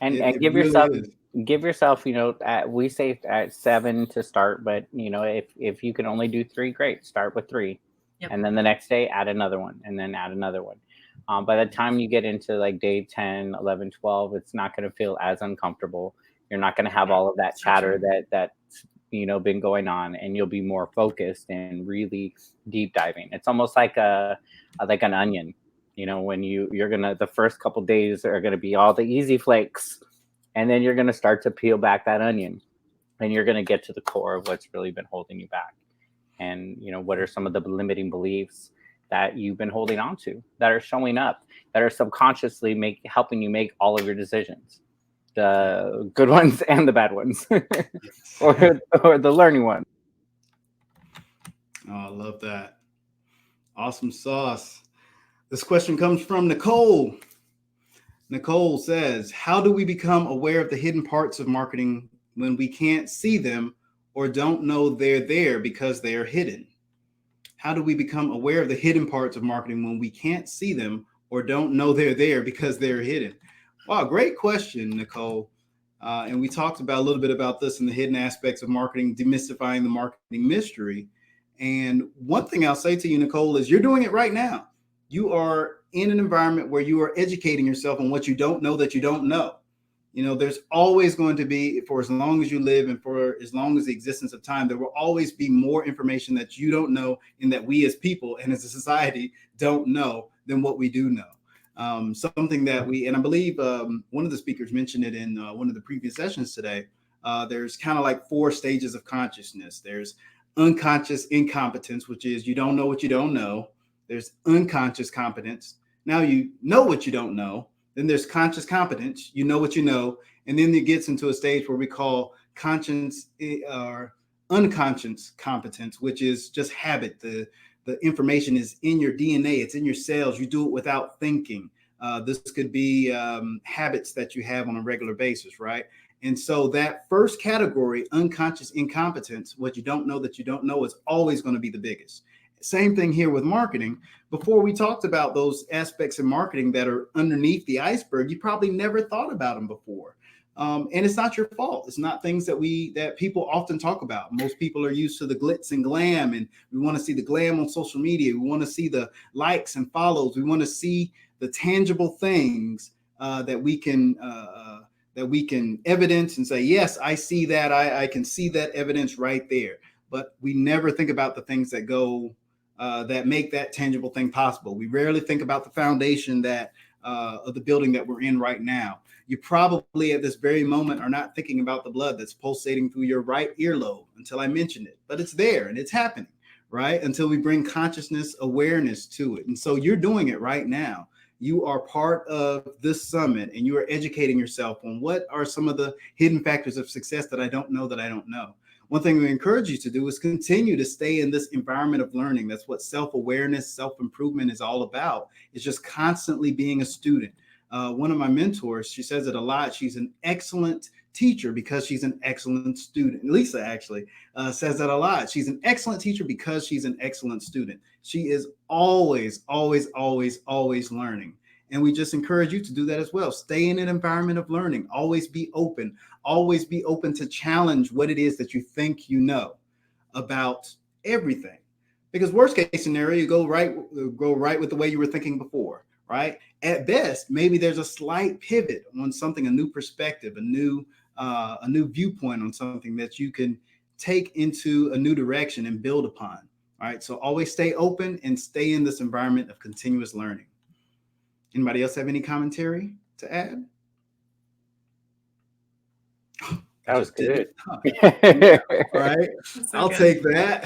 S3: And give yourself, we say at 7 to start, but if you can only do 3, great. Start with 3. Yep. And then the next day, add another one, and then add another one. By the time you get into like day 10, 11, 12, it's not going to feel as uncomfortable. You're not going to have all of that chatter that's been going on, and you'll be more focused and really deep diving. It's almost like an onion. When you're gonna, the first couple days are gonna be all the easy flakes, and then you're gonna start to peel back that onion, and you're gonna get to the core of what's really been holding you back. And what are some of the limiting beliefs that you've been holding on to that are showing up, that are subconsciously helping you make all of your decisions, the good ones and the bad ones, or the learning ones.
S1: Oh, I love that. Awesome sauce. This question comes from Nicole. Nicole says, how do we become aware of the hidden parts of marketing when we can't see them or don't know they're there because they are hidden? How do we become aware of the hidden parts of marketing when we can't see them or don't know they're there because they're hidden? Wow, great question, Nicole. And we talked about a little bit about this in the hidden aspects of marketing, demystifying the marketing mystery. And one thing I'll say to you, Nicole, is you're doing it right now. You are in an environment where you are educating yourself on what you don't know that you don't know. There's always going to be, for as long as you live and for as long as the existence of time, there will always be more information that you don't know and that we as people and as a society don't know than what we do know. Something that and I believe one of the speakers mentioned it in one of the previous sessions today. There's kind of like 4 stages of consciousness. There's unconscious incompetence, which is you don't know what you don't know. There's unconscious competence. Now you know what you don't know. Then there's conscious competence. You know what you know. And then it gets into a stage where we call conscious or unconscious competence, which is just habit. The information is in your DNA. It's in your cells. You do it without thinking. This could be habits that you have on a regular basis, right? And so that first category, unconscious incompetence, what you don't know that you don't know, is always going to be the biggest. Same thing here with marketing. Before we talked about those aspects of marketing that are underneath the iceberg, you probably never thought about them before. And it's not your fault. It's not things that people often talk about. Most people are used to the glitz and glam, and we want to see the glam on social media. We want to see the likes and follows. We want to see the tangible things that we can evidence and say, yes, I see that. I can see that evidence right there. But we never think about the things that that make that tangible thing possible. We rarely think about the foundation of the building that we're in right now. You probably at this very moment are not thinking about the blood that's pulsating through your right earlobe until I mentioned it, but it's there and it's happening, right? Until we bring consciousness, awareness to it. And so you're doing it right now. You are part of this summit and you are educating yourself on what are some of the hidden factors of success that I don't know that I don't know. One thing we encourage you to do is continue to stay in this environment of learning. That's what self-awareness, self-improvement is all about. It's just constantly being a student. One of my mentors, she says it a lot. She's an excellent teacher because she's an excellent student. Lisa actually says that a lot. She's an excellent teacher because she's an excellent student. She is always, always, always, always learning. And we just encourage you to do that as well. Stay in an environment of learning. Always be open. Always be open to challenge what it is that you think you know about everything. Because worst case scenario, you go right with the way you were thinking before, right? At best, maybe there's a slight pivot on something, a new perspective, a new viewpoint on something that you can take into a new direction and build upon. All right. So always stay open and stay in this environment of continuous learning. Anybody else have any commentary to add?
S3: That was good.
S1: Yeah, right.
S2: So
S1: I'll
S2: good.
S1: take that.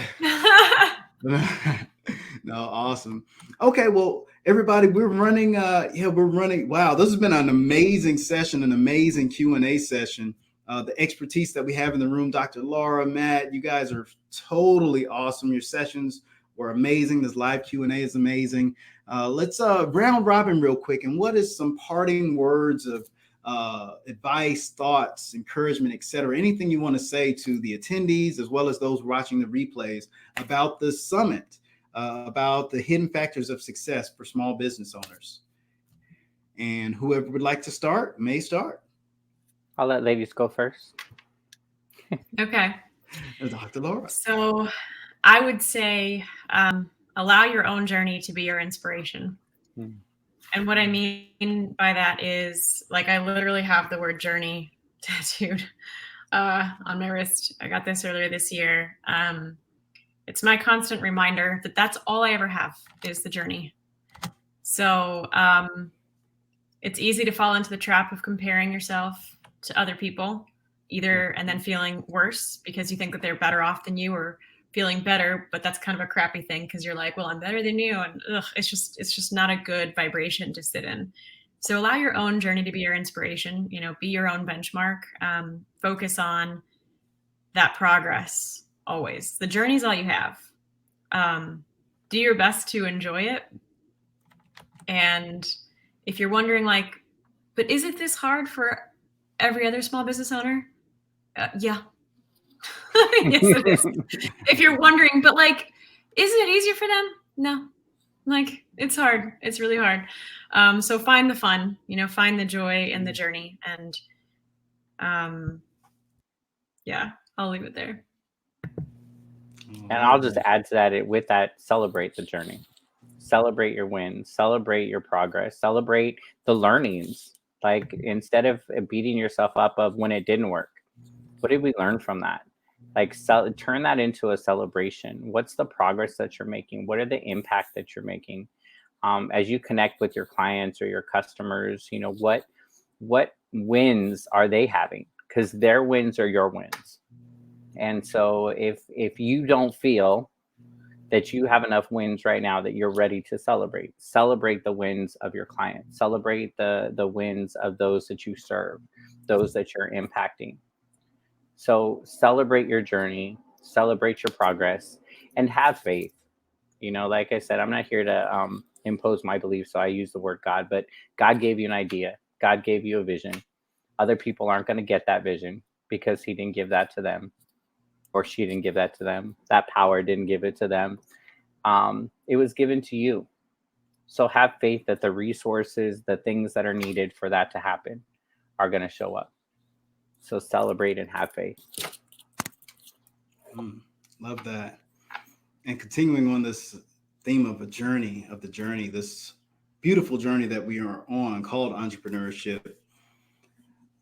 S1: No, awesome. Okay, well, everybody, we're running. Wow, this has been an amazing session, an amazing Q&A session. The expertise that we have in the room, Dr. Laura, Matt, you guys are totally awesome. Your sessions were amazing. This live Q&A is amazing. Let's round robin real quick. And what is some parting words of advice, thoughts, encouragement, etc.? Anything you want to say to the attendees as well as those watching the replays about this summit, about the hidden factors of success for small business owners? And whoever would like to start may start.
S3: I'll let ladies go first.
S2: Okay.
S1: Dr. Laura.
S2: So I would say allow your own journey to be your inspiration. And what I mean by that is, like, I literally have the word journey tattooed on my wrist. I got this earlier this year. It's my constant reminder that that's all I ever have is the journey. So it's easy to fall into the trap of comparing yourself to other people, either and then feeling worse because you think that they're better off than you, or feeling better, but that's kind of a crappy thing because you're like, well, I'm better than you, and it's just not a good vibration to sit in. So allow your own journey to be your inspiration. Be your own benchmark. Focus on that progress always. The journey is all you have. Do your best to enjoy it. And if you're wondering, like, but is it this hard for every other small business owner? Yeah. Yes, it is. If you're wondering, but like, isn't it easier for them? No. Like, it's hard. It's really hard. So find the fun, find the joy in the journey. And yeah, I'll leave it there.
S3: And I'll just add to that, with that, celebrate the journey. Celebrate your wins, celebrate your progress, celebrate the learnings. Like, instead of beating yourself up of when it didn't work, what did we learn from that? Like, turn that into a celebration. What's the progress that you're making? What are the impact that you're making? As you connect with your clients or your customers, what wins are they having? Because their wins are your wins. And so if you don't feel that you have enough wins right now that you're ready to celebrate the wins of your clients, celebrate the wins of those that you serve, those that you're impacting. So celebrate your journey, celebrate your progress, and have faith. Like I said, I'm not here to impose my beliefs, so I use the word God, but God gave you an idea. God gave you a vision. Other people aren't going to get that vision because he didn't give that to them, or she didn't give that to them. That power didn't give it to them. It was given to you. So have faith that the resources, the things that are needed for that to happen are going to show up. So celebrate and have faith.
S1: Love that. And continuing on this theme of the journey, this beautiful journey that we are on called entrepreneurship,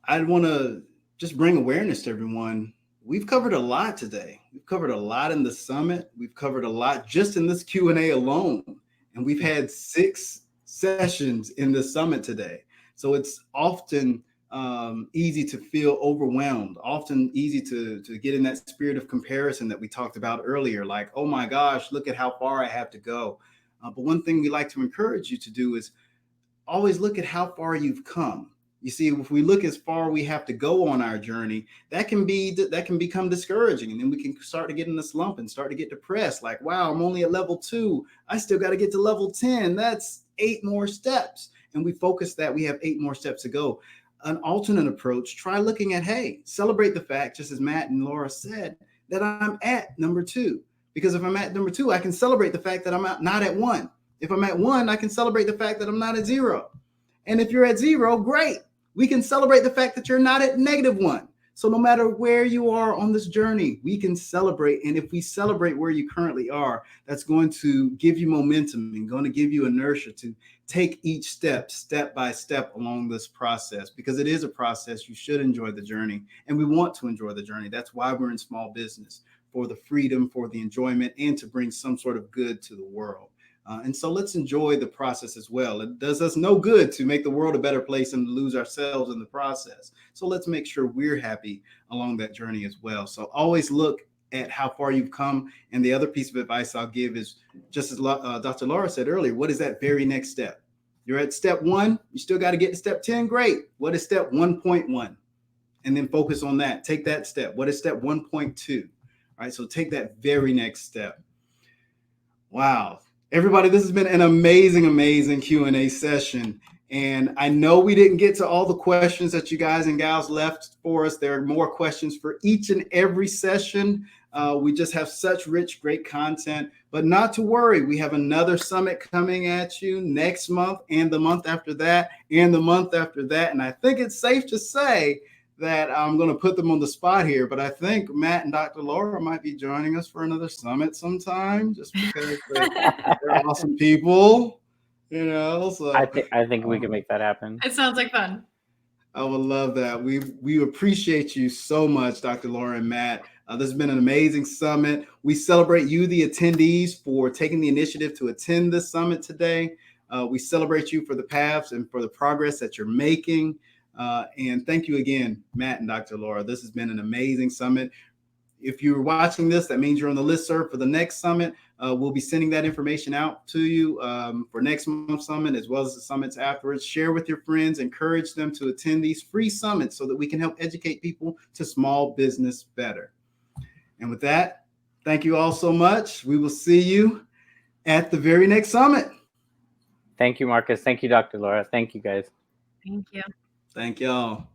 S1: I'd want to just bring awareness to everyone. We've covered a lot today. We've covered a lot in the summit. We've covered a lot just in this Q&A alone. And we've had 6 sessions in the summit today. So it's often easy to feel overwhelmed, often easy to get in that spirit of comparison that we talked about earlier. Like, oh my gosh, look at how far I have to go. But one thing we like to encourage you to do is always look at how far you've come. You see, if we look as far we have to go on our journey, that can become discouraging. And then we can start to get in the slump and start to get depressed. Like, wow, I'm only at level 2. I still got to get to level 10. That's 8 more steps. And we focus that we have 8 more steps to go. An alternate approach, try looking at, hey, celebrate the fact, just as Matt and Laura said, that I'm at number 2. Because if I'm at number 2, I can celebrate the fact that I'm not at 1. If I'm at 1, I can celebrate the fact that I'm not at 0. And if you're at 0, great. We can celebrate the fact that you're not at -1. So no matter where you are on this journey, we can celebrate. And if we celebrate where you currently are, that's going to give you momentum and going to give you inertia to take each step by step along this process, because it is a process. You should enjoy the journey, and we want to enjoy the journey. That's why we're in small business, for the freedom, for the enjoyment, and to bring some sort of good to the world. And so let's enjoy the process as well. It does us no good to make the world a better place and lose ourselves in the process. So let's make sure we're happy along that journey as well. So always look at how far you've come. And the other piece of advice I'll give is, just as Dr. Laura said earlier, what is that very next step? You're at step 1. You still got to get to step 10. Great. What is step 1.1? And then focus on that. Take that step. What is step 1.2? All right. So take that very next step. Wow. Everybody, this has been an amazing Q&A session. And I know we didn't get to all the questions that you guys and gals left for us. There are more questions for each and every session. We just have such rich, great content. But not to worry, we have another summit coming at you next month, and the month after that, and the month after that. And I think it's safe to say that I'm going to put them on the spot here, but I think Matt and Dr. Laura might be joining us for another summit sometime, just because they're awesome people, So
S3: I think we can make that happen.
S2: It sounds like fun.
S1: I would love that. We appreciate you so much, Dr. Laura and Matt. This has been an amazing summit. We celebrate you, the attendees, for taking the initiative to attend this summit today. We celebrate you for the paths and for the progress that you're making. And thank you again, Matt and Dr. Laura. This has been an amazing summit. If you're watching this, that means you're on the listserv for the next summit. We'll be sending that information out to you for next month's summit, as well as the summits afterwards. Share with your friends, encourage them to attend these free summits so that we can help educate people to small business better. And with that, thank you all so much. We will see you at the very next summit.
S3: Thank you, Marcus. Thank you, Dr. Laura. Thank you, guys.
S2: Thank you.
S1: Thank y'all.